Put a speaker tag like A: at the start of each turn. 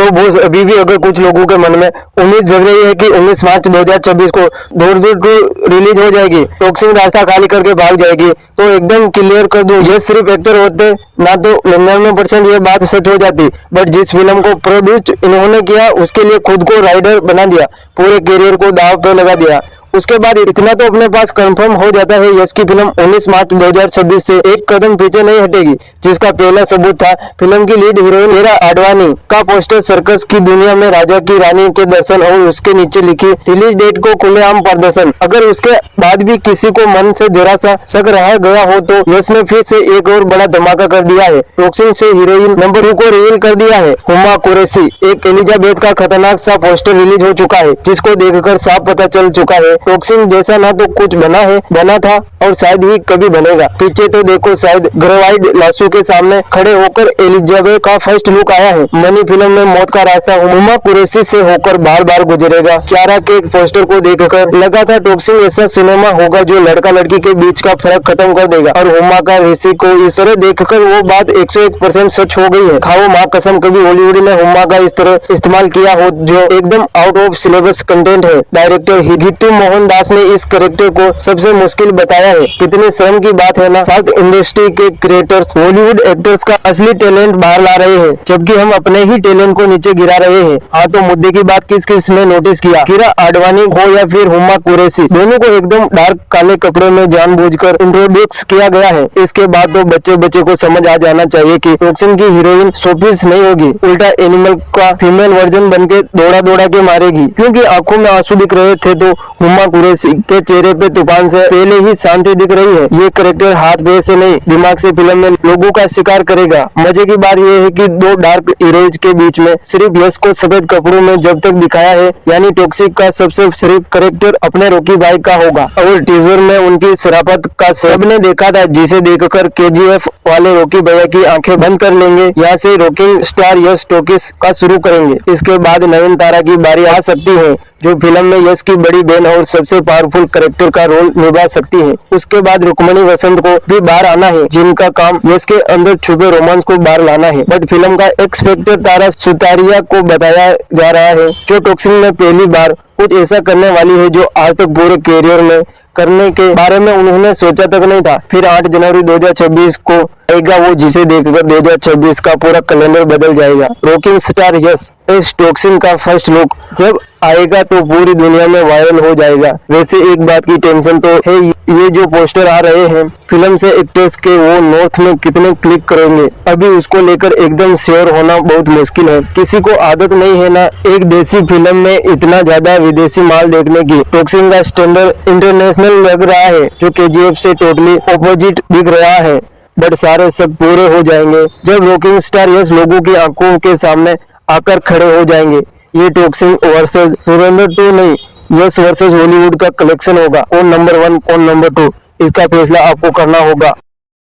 A: तो बोस अभी भी अगर कुछ लोगों के मन में उम्मीद जग रही है कि 19 मार्च 2026 को धुरंधर 2 रिलीज हो जाएगी, टोक्सी रास्ता खाली करके भाग जाएगी, तो एकदम क्लियर कर दूं, ये सिर्फ एक्टर होते ना तो 99% ये बात सच हो जाती। बट जिस फिल्म को प्रोड्यूस इन्होंने किया उसके लिए खुद को राइडर बना दिया, पूरे करियर को दांव पे लगा दिया। उसके बाद इतना तो अपने पास कंफर्म हो जाता है, यश की फिल्म 19 मार्च 2026 से एक कदम पीछे नहीं हटेगी, जिसका पहला सबूत था फिल्म की लीड हीरोइन मीरा आडवाणी का पोस्टर सर्कस की दुनिया में राजा की रानी के दर्शन और उसके नीचे लिखी रिलीज डेट को खुलेआम प्रदर्शन। अगर उसके बाद भी किसी को मन से जरा सा शक रह गया हो तो यश ने फिर से एक और बड़ा धमाका कर दिया है। टोक्सी से हीरोइन नंबर 2 को रिवील कर दिया है। हुमा कुरैशी एक एलिजाबेथ का खतरनाक सा पोस्टर रिलीज हो चुका है, जिसको देखकर साफ पता चल चुका है टोक्सी जैसा ना तो कुछ बना था और शायद ही कभी बनेगा। पीछे तो देखो, शायद ग्रेवाइड लाशों के सामने खड़े होकर एलिजाबेथ का फर्स्ट लुक आया है। मनी फिल्म में मौत का रास्ता हुमा कुरैशी से होकर बार बार गुजरेगा। क्यारा के पोस्टर को देखकर लगा था टोक्सी ऐसा सिनेमा होगा जो लड़का लड़की के बीच का फर्क खत्म कर देगा, और हुमा का ऋषि को इस तरह देखकर वो बात 101% सच हो गई है। खाओ माँ कसम, कभी हॉलीवुड ने हुमा का इस तरह इस्तेमाल किया हो जो एकदम आउट ऑफ सिलेबस कंटेंट है। डायरेक्टर हितू मोहन दास ने इस कैरेक्टर को सबसे मुश्किल बताया है। कितने शर्म की बात है ना, साउथ इंडस्ट्री के क्रिएटर्स हॉलीवुड एक्टर्स का असली टैलेंट बाहर ला रहे हैं, जबकि हम अपने ही टैलेंट को नीचे गिरा रहे हैं। हाँ, तो मुद्दे की बात किस किस ने नोटिस किया? मीरा आडवाणी हो या फिर हुमा कुरैशी, दोनों को एकदम डार्क काले कपड़े में जानबूझकर इंट्रोड्यूस किया गया है। इसके बाद तो बच्चे बच्चे को समझ आ जाना चाहिए कि टोक्सी की हीरोइन शोपीस नहीं होगी, उल्टा एनिमल का फीमेल वर्जन बनके दौड़ा दौड़ा के मारेगी। क्योंकि आंखों में आंसू दिख रहे थे तो हुमा कुरैशी के चेहरे पे तूफान से पहले ही शांति दिख रही है। ये कैरेक्टर हाथ पैर से नहीं, दिमाग से फिल्म में लोगों का शिकार करेगा। मजे की बात यह है कि दो डार्क हीरोइज के बीच में सिर्फ यश को सफेद कपड़ों में जब तक दिखाया है, यानी टोक्सी का सबसे शरीफ कैरेक्टर अपने रॉकी भाई का होगा। और टीजर में उनकी शराफत का सबने देखा था, जिसे देखकर केजीएफ वाले रॉकी भैया की आंखें बंद कर लेंगे। यहाँ से रॉकिंग स्टार यश टॉकीज का शुरू करेंगे। इसके बाद नयनतारा की बारी आ सकती है, जो फिल्म में यश की बड़ी बहन और सबसे पावरफुल कैरेक्टर का रोल निभा सकती है। उसके बाद रुक्मणी वसंत को भी बाहर आना है, जिनका काम यश के अंदर छुपे रोमांस को बाहर लाना है। बट फिल्म का एक्स फैक्टर तारा सुतारिया को बताया जा रहा है, जो टोक्सी में पहली बार कुछ ऐसा करने वाली है जो आज तक पूरे कैरियर में करने के बारे में उन्होंने सोचा तक नहीं था। फिर 8 जनवरी 2026 को आएगा वो, जिसे देखकर 2026 का पूरा कैलेंडर बदल जाएगा। रॉकिंग स्टार यश इस टोक्सी का फर्स्ट लुक जब आएगा तो पूरी दुनिया में वायरल हो जाएगा। वैसे एक बात की टेंशन तो है, ये जो पोस्टर आ रहे हैं फिल्म से एक्टर्स के, वो नॉर्थ में कितने क्लिक करेंगे, अभी उसको लेकर एकदम श्योर होना बहुत मुश्किल है। किसी को आदत नहीं है ना एक देसी फिल्म में इतना ज्यादा विदेशी माल देखने की। टोक्सी का स्टैंडर्ड इंटरनेशनल लग रहा है, जो केजीएफ से टोटली ऑपोजिट दिख रहा है। बट सारे सब पूरे हो जाएंगे जब रॉकिंग स्टार यश लोगों की आंखों के सामने आकर खड़े हो जाएंगे। ये टोक्सी वर्सेस धुरंधर 2 नहीं, यश वर्सेस हॉलीवुड का कलेक्शन होगा। कौन नंबर 1 कौन नंबर 2, इसका फैसला आपको करना होगा।